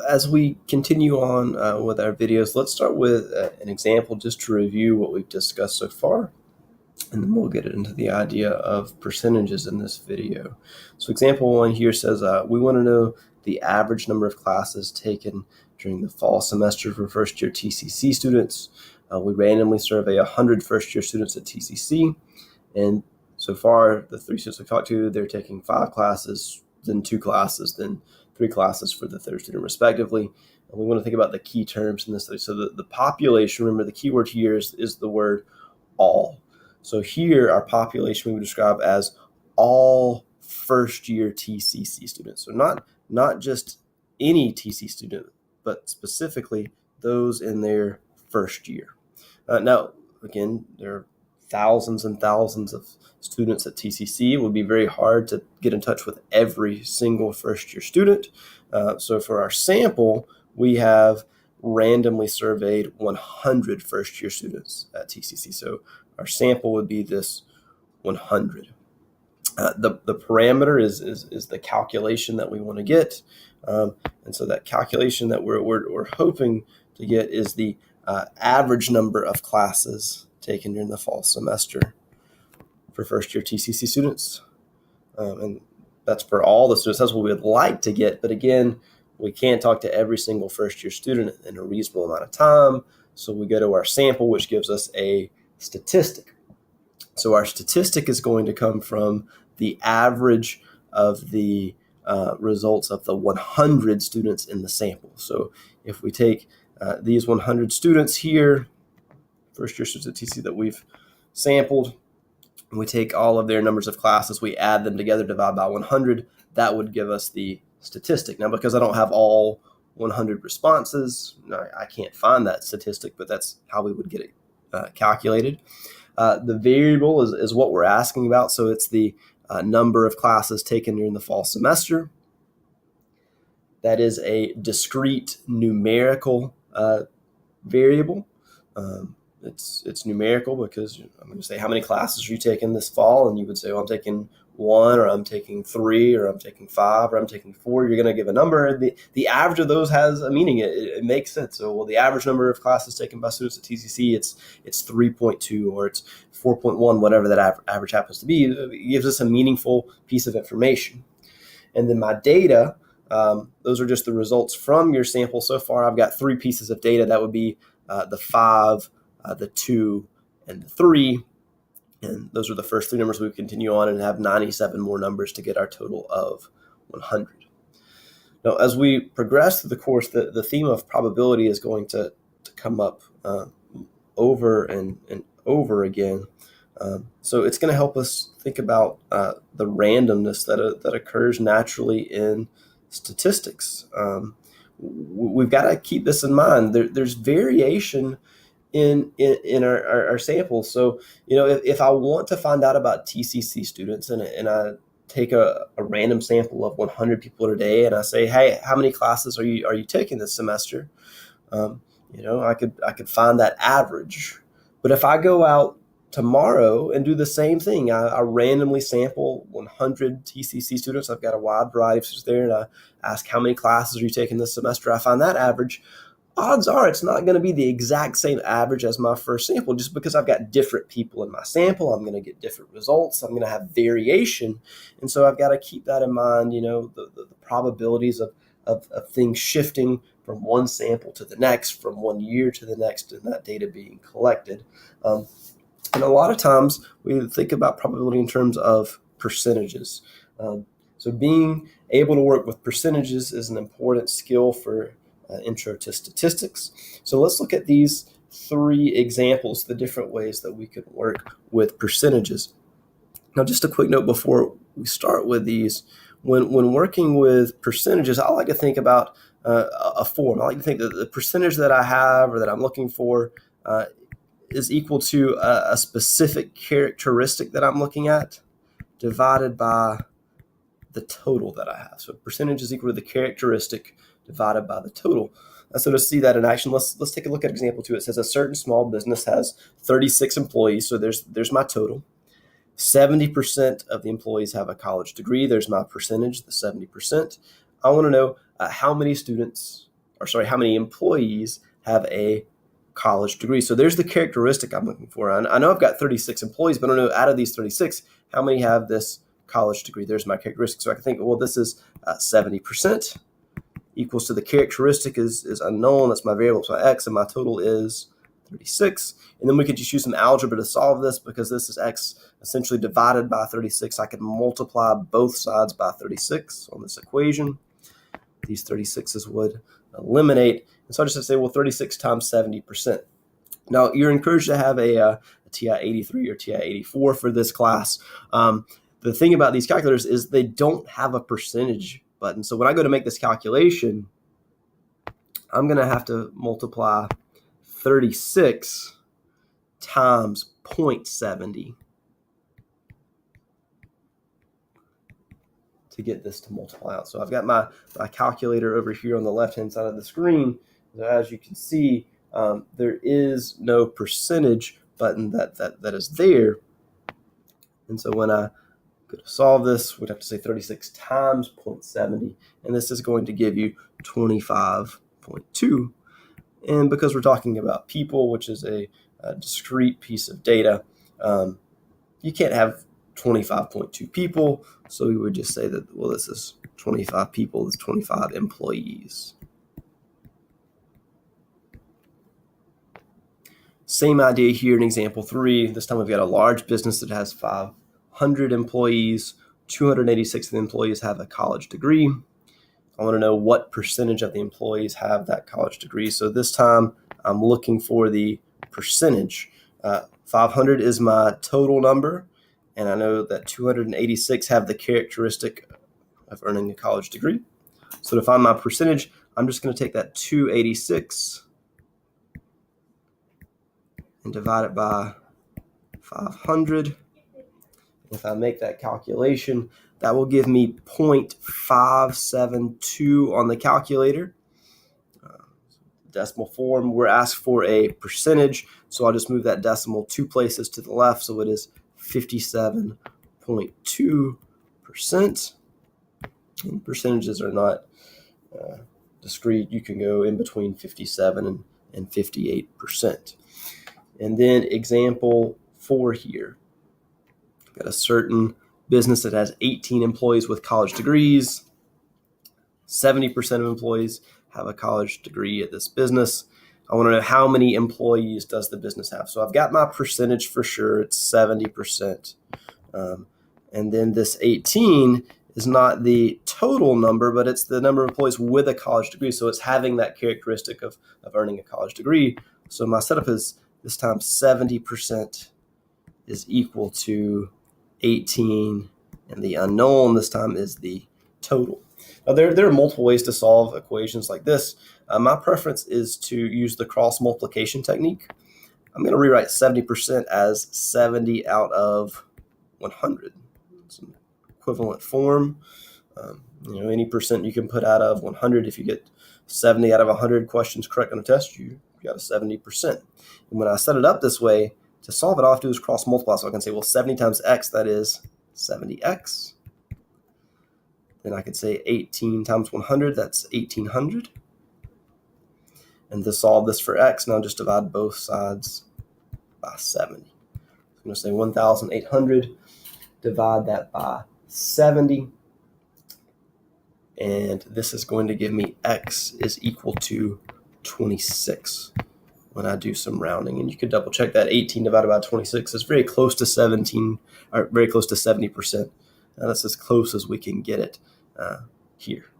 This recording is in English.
As we continue on with our videos, let's start with an example just to review what we've discussed so far, and then we'll get into the idea of percentages in this video. So example one here says we want to know the average number of classes taken during the fall semester for first-year TCC students. We randomly survey 100 first-year students at TCC, and so far the 3 students we've talked to, they're taking 5 classes, then 2 classes, then 3 classes for the third student respectively. And we want to think about the key terms in this study. So the population, remember the key word here is the word all. So here our population we would describe as all first-year TCC students. So not just any TC student, but specifically those in their first year. Now, again, there are thousands and thousands of students at TCC. It would be very hard to get in touch with every single first-year student. So for our sample, we have randomly surveyed 100 first-year students at TCC. So our sample would be this 100. The parameter is the calculation that we want to get. And so that calculation that we're hoping to get is the average number of classes taken during the fall semester for first-year TCC students. And that's for all the students. That's what we would like to get. But again, we can't talk to every single first-year student in a reasonable amount of time. So we go to our sample, which gives us a statistic. So our statistic is going to come from the average of the results of the 100 students in the sample. So if we take these 100 students here, first-year students at TCC that we've sampled, and we take all of their numbers of classes, we add them together, divide by 100, that would give us the statistic. Now, because I don't have all 100 responses, I can't find that statistic, but that's how we would get it calculated. The variable is what we're asking about, so it's the number of classes taken during the fall semester. That is a discrete numerical variable. It's numerical because I'm going to say, how many classes are you taking this fall? And you would say, well, I'm taking 1, or I'm taking 3, or I'm taking 5, or I'm taking 4. You're going to give a number. The average of those has a meaning. It makes sense. So, well, the average number of classes taken by students at TCC, it's 3.2, or it's 4.1, whatever that average happens to be. It gives us a meaningful piece of information. And then my data, those are just the results from your sample. So far, I've got 3 pieces of data. That would be the 5, the 2, and the 3. And those are the first 3 numbers. We continue on and have 97 more numbers to get our total of 100. Now, as we progress through the course, the theme of probability is going to come up over and over again. So it's going to help us think about the randomness that occurs naturally in statistics. We've got to keep this in mind. There's variation in our samples. So, if I want to find out about TCC students and I take a random sample of 100 people today and I say, hey, how many classes are you taking this semester? I could find that average. But if I go out tomorrow and do the same thing, I randomly sample 100 TCC students. I've got a wide variety of students there, and I ask, how many classes are you taking this semester? I find that average. Odds are it's not going to be the exact same average as my first sample, just because I've got different people in my sample. I'm going to get different results. I'm going to have variation. And so I've got to keep that in mind, the probabilities of things shifting from one sample to the next, from one year to the next, and that data being collected. And a lot of times we think about probability in terms of percentages. So being able to work with percentages is an important skill for intro to statistics. So let's look at these 3 examples, the different ways that we could work with percentages. Now, just a quick note before we start with these. When working with percentages, I like to think about a form. I like to think that the percentage that I have or that I'm looking for is equal to a specific characteristic that I'm looking at divided by the total that I have. So percentage is equal to the characteristic divided by the total. So to see that in action, let's take a look at example 2. It says a certain small business has 36 employees. So there's my total. 70% of the employees have a college degree. There's my percentage, the 70%. I want to know how many how many employees have a college degree. So there's the characteristic I'm looking for. I know I've got 36 employees, but I don't know out of these 36, how many have this college degree. There's my characteristic. So I can think, well, this is 70% equals to the characteristic is unknown. That's my variable. So my x, and my total is 36. And then we could just use some algebra to solve this, because this is x essentially divided by 36. I can multiply both sides by 36 on this equation. These 36s would eliminate. And so I just have to say, well, 36 times 70%. Now, you're encouraged to have a TI 83 or TI 84 for this class. The thing about these calculators is they don't have a percentage button. So when I go to make this calculation, I'm going to have to multiply 36 times 0.70 to get this to multiply out. So I've got my calculator over here on the left-hand side of the screen. So as you can see, there is no percentage button that is there. And so when I go to solve this, we'd have to say 36 times 0.70, and this is going to give you 25.2. And because we're talking about people, which is a discrete piece of data, you can't have 25.2 people, so we would just say that, well, this is 25 people, this is 25 employees. Same idea here in example 3. This time we've got a large business that has 500 employees. 286 of the employees have a college degree. I want to know what percentage of the employees have that college degree. So this time I'm looking for the percentage. 500 is my total number, and I know that 286 have the characteristic of earning a college degree. So to find my percentage, I'm just going to take that 286 and divide it by 500. If I make that calculation, that will give me 0.572 on the calculator. Decimal form, we're asked for a percentage, so I'll just move that decimal 2 places to the left, so it is 57.2%. And percentages are not discrete. You can go in between 57 and 58%. And then example 4 here. We've got a certain business that has 18 employees with college degrees. 70% of employees have a college degree at this business. I want to know how many employees does the business have. So I've got my percentage for sure. It's 70%. And then this 18 is not the total number, but it's the number of employees with a college degree. So it's having that characteristic of earning a college degree. So my setup is this time 70% is equal to 18, and the unknown this time is the total. Now, there are multiple ways to solve equations like this. My preference is to use the cross multiplication technique. I'm going to rewrite 70% as 70 out of 100. It's an equivalent form. Any percent you can put out of 100. If you get 70 out of 100 questions correct on a test, you got a 70%. And when I set it up this way, to solve it, all I have to do is cross multiply. So I can say, well, 70 times x, that is 70x. Then I could say 18 times 100, that's 1800. And to solve this for x, now just divide both sides by 70. So I'm going to say 1,800, divide that by 70. And this is going to give me x is equal to 26 when I do some rounding. And you could double check that 18 divided by 26 is very close to 17, or very close to 70%. That's as close as we can get it here.